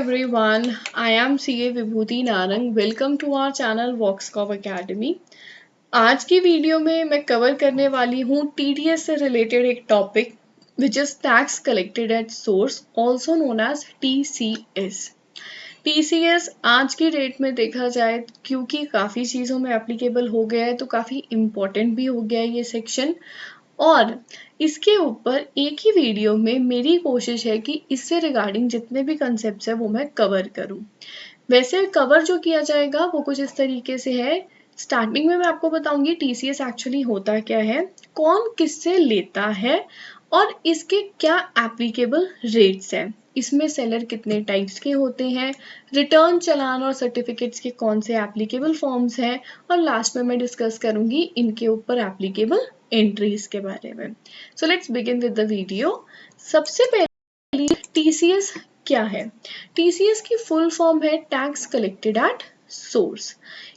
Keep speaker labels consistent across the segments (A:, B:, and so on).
A: everyone, I am CA Vibhuti Narang. Welcome to our channel Voxcop academy. आज की video में मैं कवर करने वाली हूँ TDS से रिलेटेड एक topic which is tax collected at source, also known as TCS. TCS आज की डेट में देखा जाए क्योंकि काफ़ी चीज़ों में एप्लीकेबल हो गया है तो काफ़ी इम्पोर्टेंट भी हो गया है ये सेक्शन. और इसके ऊपर एक ही वीडियो में मेरी कोशिश है कि इससे रिगार्डिंग जितने भी कंसेप्ट्स हैं वो मैं कवर करूं. वैसे कवर जो किया जाएगा वो कुछ इस तरीके से है. स्टार्टिंग में मैं आपको बताऊंगी TCS एक्चुअली होता क्या है, कौन किससे लेता है और इसके क्या एप्लीकेबल रेट्स हैं, इसमें सेलर कितने टाइप्स के होते हैं, रिटर्न चालान और सर्टिफिकेट्स के कौन से एप्लीकेबल फॉर्म्स हैं, और लास्ट में मैं डिस्कस करूंगी इनके ऊपर एप्लीकेबल एंट्रीज के बारे में. So let's begin with the video. सबसे पहले TCS क्या है? TCS की फुल फॉर्म है टैक्स कलेक्टेड एट सोर्स.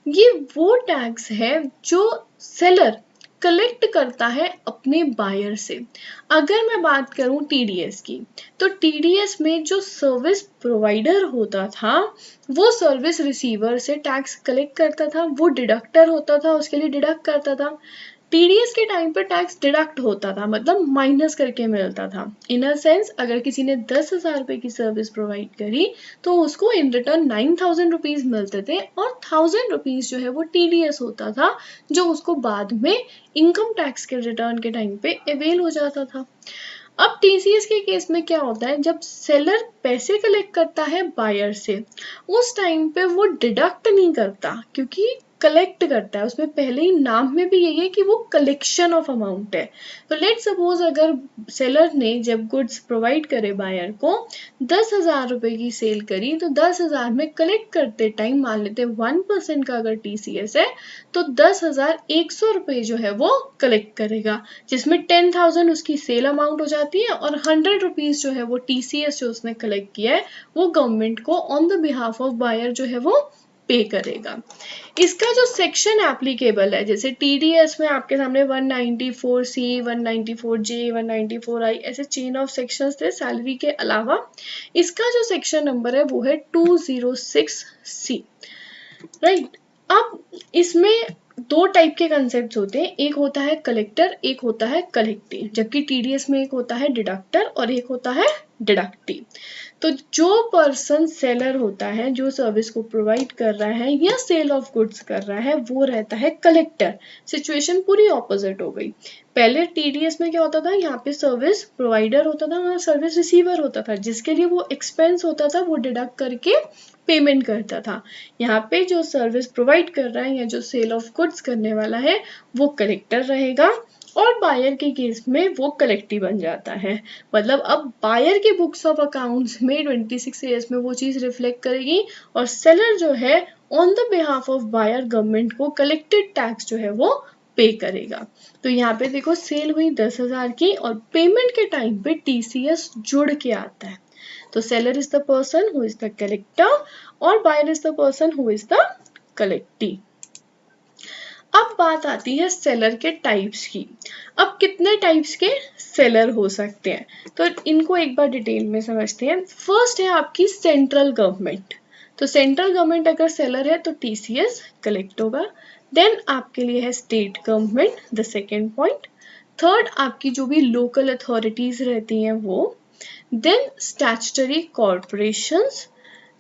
A: ये वो टैक्स है जो सेलर कलेक्ट करता है अपने बायर से. अगर मैं बात करूं TDS की, तो TDS में जो सर्विस प्रोवाइडर होता था वो सर्विस रिसीवर से टैक्स कलेक्ट करता था. वो डिडक्टर होता था, उसके लिए डिडक्ट करता था. TDS के टाइम पर टैक्स डिडक्ट होता था, मतलब माइनस करके मिलता था. इन अ सेंस अगर किसी ने 10,000 रुपए की सर्विस प्रोवाइड करी तो उसको इन रिटर्न 9,000 रुपीज मिलते थे और 1,000 रुपीज जो है वो TDS होता था जो उसको बाद में इनकम टैक्स के रिटर्न के टाइम पे अवेल हो जाता था. अब TCS के केस में क्या होता है, जब सेलर पैसे कलेक्ट करता है बायर से उस टाइम पे वो डिडक्ट नहीं करता क्योंकि कलेक्ट करता है. उसमें पहले ही नाम में भी यही है कि वो कलेक्शन ऑफ अमाउंट है. तो लेट सपोज अगर सेलर ने जब गुड्स प्रोवाइड करे बायर को 10,000 रुपए की सेल करी तो 10,000 में कलेक्ट करते टाइम मान लेते 1% का अगर TCS है तो 10,100 रुपए जो है वो कलेक्ट करेगा, जिसमें 10,000 उसकी सेल अमाउंट हो जाती है और 100 रुपीज जो है वो TCS जो उसने कलेक्ट किया है वो गवर्नमेंट को on the behalf of buyer जो है वो पे करेगा. इसका जो सेक्शन एप्लीकेबल है, जैसे TDS में आपके सामने 194C, 194J, 194I ऐसे चेन ऑफ सेक्शंस थे सैलरी के अलावा. इसका जो सेक्शन नंबर है वो है 206C. राइट. अब इसमें दो टाइप के कंसेप्ट होते हैं, एक होता है कलेक्टर, एक होता है कलेक्टी. जबकि TDS में एक होता है डिडक्टर और एक होता है डिडक्टी. तो जो पर्सन सेलर होता है, जो सर्विस को प्रोवाइड कर रहा है या सेल ऑफ गुड्स कर रहा है, वो रहता है कलेक्टर. सिचुएशन पूरी ऑपोजिट हो गई. पहले TDS में क्या होता था, यहाँ पे सर्विस प्रोवाइडर होता था, वहाँ सर्विस रिसीवर होता था, जिसके लिए वो एक्सपेंस होता था वो डिडक्ट करके पेमेंट करता था. यहाँ पे जो सर्विस प्रोवाइड कर रहा है या जो सेल ऑफ गुड्स करने वाला है वो कलेक्टर रहेगा और बायर के केस में वो कलेक्टी बन जाता है. मतलब अब बायर के बुक्स ऑफ अकाउंट्स में 26 ईयर्स में वो चीज रिफ्लेक्ट करेगी और सेलर जो है on the behalf of buyer government को कलेक्टेड टैक्स जो है वो पे करेगा. तो यहाँ पे देखो सेल हुई 10,000 की और पेमेंट के टाइम पे TCS जुड़ के आता है. तो seller is the person who is the collector और buyer is the person who is the collectee. अब बात आती है सेलर के टाइप्स की. अब कितने टाइप्स के सेलर हो सकते हैं तो इनको एक बार डिटेल में समझते हैं. फर्स्ट है आपकी सेंट्रल गवर्नमेंट. तो सेंट्रल गवर्नमेंट अगर सेलर है तो TCS कलेक्ट होगा. देन आपके लिए है state government, the second point. Third आपकी जो भी लोकल अथॉरिटीज रहती हैं वो. Then statutory corporations.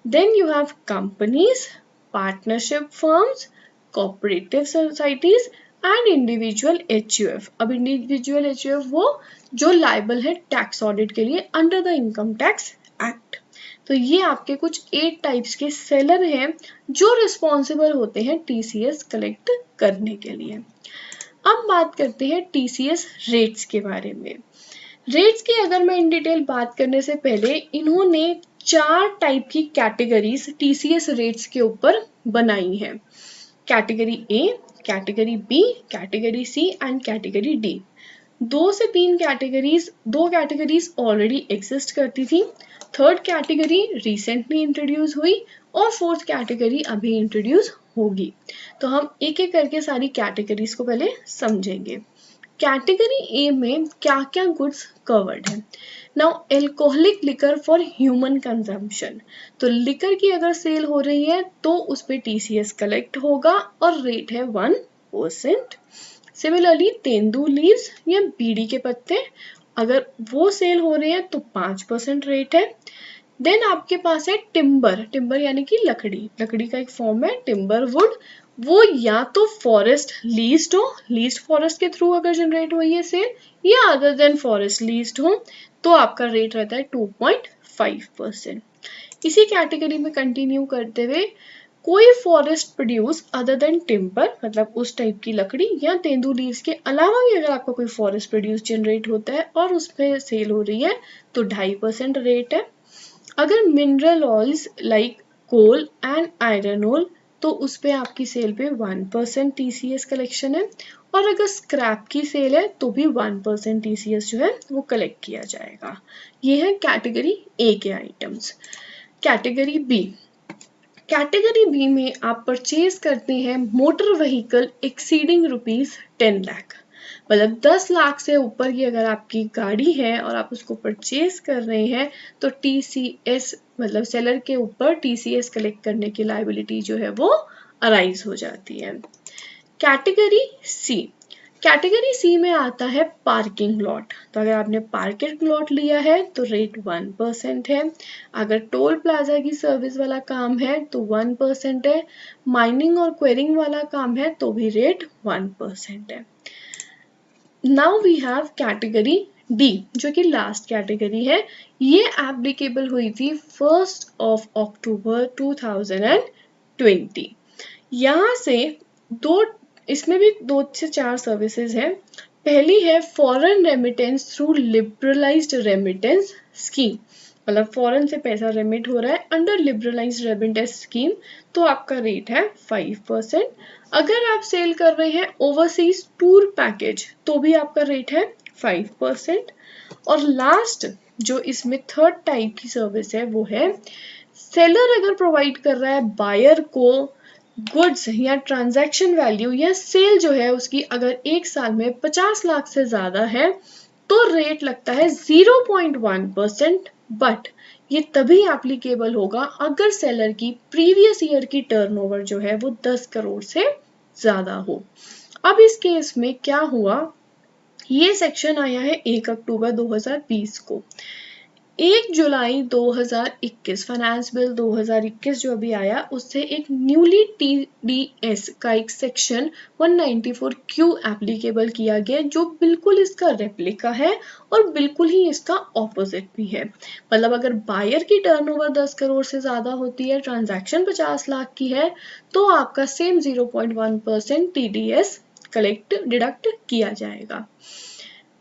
A: Then you have companies, partnership firms, cooperative societies and individual HUF. अब इंडिविजुअल HUF वो जो लायबल है टैक्स ऑडिट के लिए under the income tax act. तो ये आपके कुछ 8 टाइप्स के सेलर हैं जो रिस्पॉन्सिबल होते हैं TCS कलेक्ट करने के लिए. अब बात करते हैं TCS रेट्स के बारे में. रेट्स की अगर मैं इन डिटेल बात करने से पहले इन्होंने 4 टाइप की कैटेगरीज TCS रेट्स के ऊपर बनाई हैं. Category A, category B, category C and category D. 2 से 3 कैटेगरीज, 2 कैटेगरीज ऑलरेडी एग्जिस्ट करती थी. थर्ड कैटेगरी रिसेंटली इंट्रोड्यूस हुई और फोर्थ कैटेगरी अभी इंट्रोड्यूस होगी. तो हम एक एक करके सारी कैटेगरीज को पहले समझेंगे. कैटेगरी ए में क्या क्या गुड्स कवर्ड है। Now alcoholic liquor for human consumption, तो लिकर की अगर सेल हो रही है तो उस पे TCS कलेक्ट होगा और रेट है 1%। सिमिलरली तेंदू लीव्स या बीड़ी के पत्ते अगर वो सेल हो रहे हैं तो 5% रेट है। देन आपके पास है टिम्बर, टिम्बर यानी कि लकड़ी, लकड़ी का एक फॉर्म है टिम्बर वुड, वो या तो फॉरेस्ट लीज्ड हो, लीज्ड फॉरेस्ट के थ्रू अगर जनरेट हुई है सेल, या अदर देन फॉरेस्ट लीज्ड हो तो आपका रेट रहता है 2.5%। इसी कैटेगरी में कंटिन्यू करते हुए कोई forest produce other than timber, मतलब उस टाइप की लकड़ी या तेंदू लीव्स के अलावा भी अगर आपका कोई फॉरेस्ट प्रोड्यूस जनरेट होता है और उस पर सेल हो रही है तो 2.5% रेट है। अगर mineral oils like coal and iron oil तो उस पे आपकी सेल पे 1% TCS कलेक्शन है, और अगर स्क्रैप की सेल है तो भी 1% TCS जो है वो कलेक्ट किया जाएगा। ये है कैटेगरी ए के items. Category B, category B में आप परचेज करते हैं मोटर व्हीकल एक्सीडिंग ₹10 लाख, मतलब 10 लाख से ऊपर की अगर आपकी गाड़ी है और आप उसको परचेज कर रहे हैं तो TCS मतलब सेलर के ऊपर TCS कलेक्ट करने की लायबिलिटी जो है वो अराइज हो जाती है। कैटेगरी सी, कैटेगरी सी में आता है पार्किंग लॉट, तो अगर आपने पार्किंग लॉट लिया है तो रेट 1% है। अगर टोल प्लाजा की सर्विस वाला काम है तो 1% है। माइनिंग और क्वेरिंग वाला काम है तो भी रेट 1% है। Now we have category D जो कि लास्ट कैटेगरी है। ये एप्लीकेबल हुई थी 1 अक्टूबर 2020। यहाँ से इसमें भी 2 से 4 सर्विसेज हैं। पहली है foreign remittance through liberalised remittance scheme, मतलब फॉरेन से पैसा रेमिट हो रहा है अंडर लिबरलाइज्ड रेमिटेंस स्कीम, तो आपका रेट है 5%। अगर आप सेल कर रहे हैं ओवरसीज टूर पैकेज तो भी आपका रेट है 5%। और लास्ट जो इसमें थर्ड टाइप की सर्विस है वो है सेलर अगर प्रोवाइड कर रहा है बायर को गुड्स या ट्रांजैक्शन वैल्यू या सेल जो है उसकी अगर एक साल में 50 लाख से ज्यादा है तो रेट लगता है 0.1%, बट ये तभी एप्लीकेबल होगा अगर सेलर की प्रीवियस ईयर की टर्नओवर जो है वो 10 करोड़ से ज्यादा हो। अब इस केस में क्या हुआ, ये सेक्शन आया है 1 अक्टूबर 2020 को। 1 जुलाई 2021 फाइनेंस बिल 2021 जो अभी आया उससे एक न्यूली TDS का एक सेक्शन 194Q एप्लीकेबल किया गया जो बिल्कुल इसका रेप्लिका है और बिल्कुल ही इसका ऑपोजिट भी है। मतलब अगर बायर की टर्नओवर 10 करोड़ से ज्यादा होती है, ट्रांजैक्शन 50 लाख की है, तो आपका सेम 0.1% TDS डिडक्ट किया जाएगा।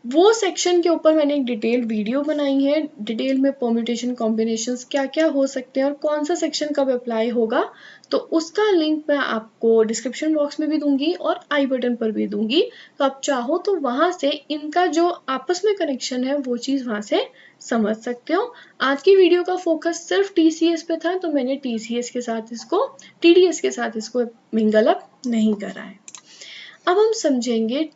A: वो सेक्शन के ऊपर मैंने एक डिटेल वीडियो बनाई है, डिटेल में परम्यूटेशन कॉम्बिनेशंस क्या क्या हो सकते हैं और कौन सा सेक्शन कब अप्लाई होगा, तो उसका लिंक मैं आपको डिस्क्रिप्शन बॉक्स में भी दूंगी और आई बटन पर भी दूंगी, तो आप चाहो तो वहां से इनका जो आपस में कनेक्शन है वो चीज वहां से समझ सकते हो। आज की वीडियो का फोकस सिर्फ TCS पे था तो मैंने TCS के साथ इसको TDS के साथ इसको मिंगल अप नहीं करा है। अब हम समझेंगे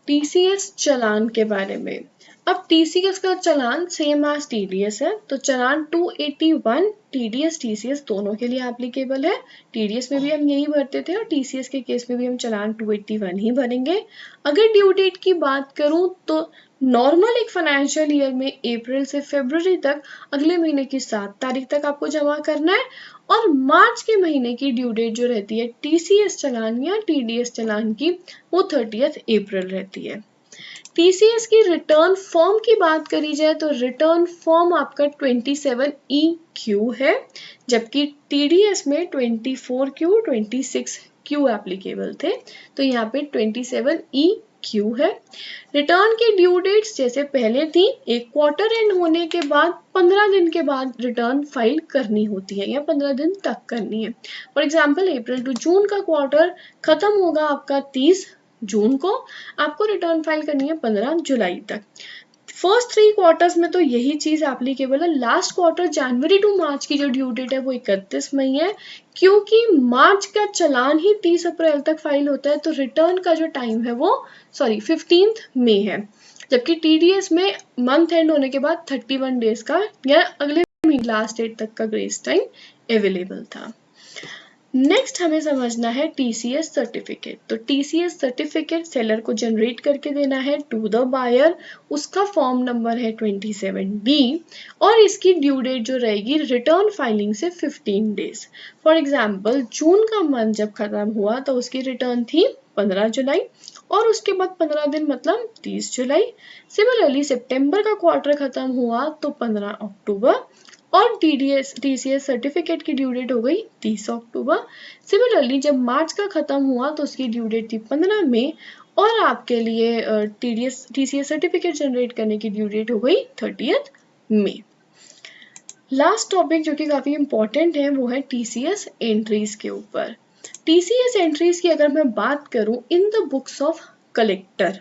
A: TCS चालान के बारे में। अब TCS का चालान सेम एज TDS है, तो चालान 281 TDS TCS दोनों के लिए एप्लीकेबल है। TDS में भी हम यही भरते थे और TCS के केस में भी हम चालान 281 ही भरेंगे। अगर ड्यू डेट की बात करूं तो नॉर्मल एक फाइनेंशियल ईयर में अप्रैल से फरवरी तक अगले महीने की 7 तारीख तक आपको जमा करना है, और मार्च के महीने की ड्यू डेट जो रहती है TCS चालान या TDS चालान की वो 30 अप्रैल रहती है। TCS की रिटर्न फॉर्म की बात करी जाए तो रिटर्न फॉर्म आपका 27EQ है, जबकि TDS में 24Q 26Q एप्लीकेबल थे, तो यहाँ पे 27EQ है। रिटर्न की ड्यू डेट्स जैसे पहले थी, एक क्वार्टर एंड होने के बाद 15 दिन के बाद रिटर्न फाइल करनी होती है या 15 दिन तक करनी है। For example April to June का क्वार्टर खत्म होगा आपका 30 जून को, आपको रिटर्न फाइल करनी है 15 जुलाई तक। फर्स्ट 3 क्वार्टर्स में तो यही चीज एप्लीकेबल है। लास्ट क्वार्टर जनवरी टू मार्च की जो ड्यू डेट है वो 31 मई है, क्योंकि मार्च का चालान ही 30 अप्रैल तक फाइल होता है, तो रिटर्न का जो टाइम है वो 15 मई है। जबकि टीडीएस में मंथ एंड होने के बाद 31 डेज का या अगले लास्ट डेट तक का ग्रेस टाइम अवेलेबल था। नेक्स्ट हमें समझना है टीसीएस सर्टिफिकेट। तो टीसीएस सर्टिफिकेट सेलर को जनरेट करके देना है टू द बायर। उसका फॉर्म नंबर है 27D और इसकी ड्यू डेट जो रहेगी रिटर्न फाइलिंग से 15 डेज। फॉर एग्जाम्पल जून का मंथ जब खत्म हुआ तो उसकी रिटर्न थी 15 जुलाई और उसके बाद 15 दिन मतलब 30 जुलाई। सिमिलरली सितंबर का क्वार्टर खत्म हुआ तो 15 अक्टूबर और टीसीएस सर्टिफिकेट की ड्यू डेट हो गई 30 अक्टूबर। सिमिलरली जब मार्च का खत्म हुआ तो उसकी ड्यू डेट थी 15 मई और आपके लिए टीसीएस सर्टिफिकेट जनरेट करने की ड्यू डेट हो गई 30 मई। लास्ट टॉपिक जो कि काफी इंपॉर्टेंट है वो है टीसीएस एंट्रीज के ऊपर। टीसीएस एंट्रीज की अगर मैं बात करूं in the books of collector,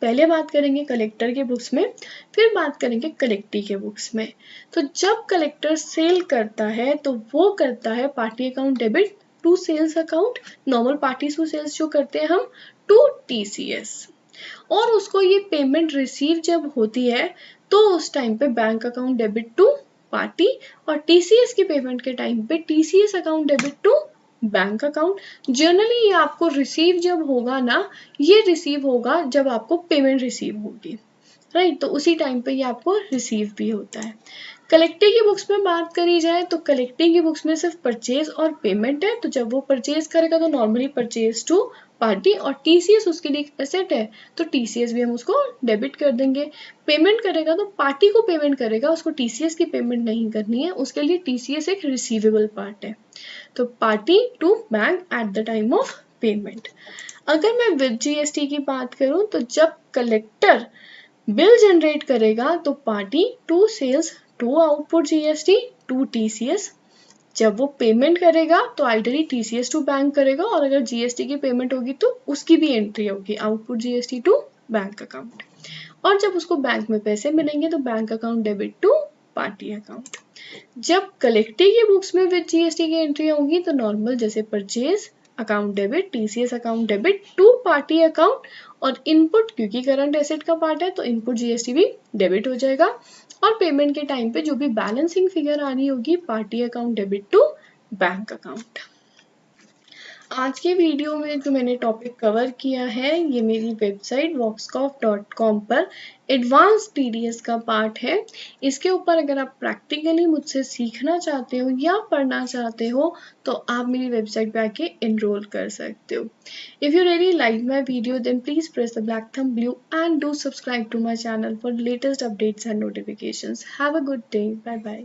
A: पहले बात करेंगे कलेक्टर के बुक्स में, फिर बात करेंगे कलेक्टी के बुक्स में। तो जब कलेक्टर सेल करता है तो वो करता है party account debit to sales account, normal parties to sales जो करते हैं हम, टू टीसीएस। और उसको ये पेमेंट रिसीव जब होती है तो उस टाइम पे bank account debit to party और टीसीएस की पेमेंट के टाइम पे TCS account debit to bank account. Generally ये आपको रिसीव जब होगा ना, ये रिसीव होगा जब आपको पेमेंट रिसीव होगी, राइट, तो उसी टाइम पे ये आपको रिसीव भी होता है। कलेक्टिंग की बुक्स में बात करी जाए तो कलेक्टिंग की बुक्स में सिर्फ परचेज और पेमेंट है, तो जब वो परचेज करेगा तो नॉर्मली परचेज टू पार्टी और टीसीएस उसके लिए एसेट है तो टीसीएस भी हम उसको डेबिट कर देंगे। पेमेंट करेगा तो पार्टी को पेमेंट करेगा, उसको टीसीएस की पेमेंट नहीं करनी है, उसके लिए टीसीएस एक रिसीवेबल पार्ट है। तो party to bank at the time of payment. अगर मैं विद जीएसटी की बात करूं तो जब कलेक्टर बिल जनरेट करेगा तो party to sales to output GST to TCS. जब वो पेमेंट करेगा तो आइडली टीसीएस टू बैंक करेगा और अगर जीएसटी की पेमेंट होगी तो उसकी भी एंट्री होगी output GST to bank account. और जब उसको बैंक में पैसे मिलेंगे तो bank account debit to party account. जब कलेक्टिंग की बुक्स में विद जीएसटी की एंट्री होगी तो नॉर्मल जैसे purchase account debit, TCS account debit to party account और इनपुट क्योंकि करंट एसेट का पार्ट है तो इनपुट जीएसटी भी डेबिट हो जाएगा और पेमेंट के टाइम पे जो भी बैलेंसिंग फिगर आ रही होगी party account debit to bank account. आज के वीडियो में जो मैंने टॉपिक कवर किया है ये मेरी वेबसाइट voxcov.com पर एडवांस टीडीएस का पार्ट है। इसके ऊपर अगर आप प्रैक्टिकली मुझसे सीखना चाहते हो या पढ़ना चाहते हो तो आप मेरी वेबसाइट पे आके एनरोल कर सकते हो। If you really like my video then please press the black thumb below and do subscribe to my channel for latest updates and notifications. Have a good day. Bye bye.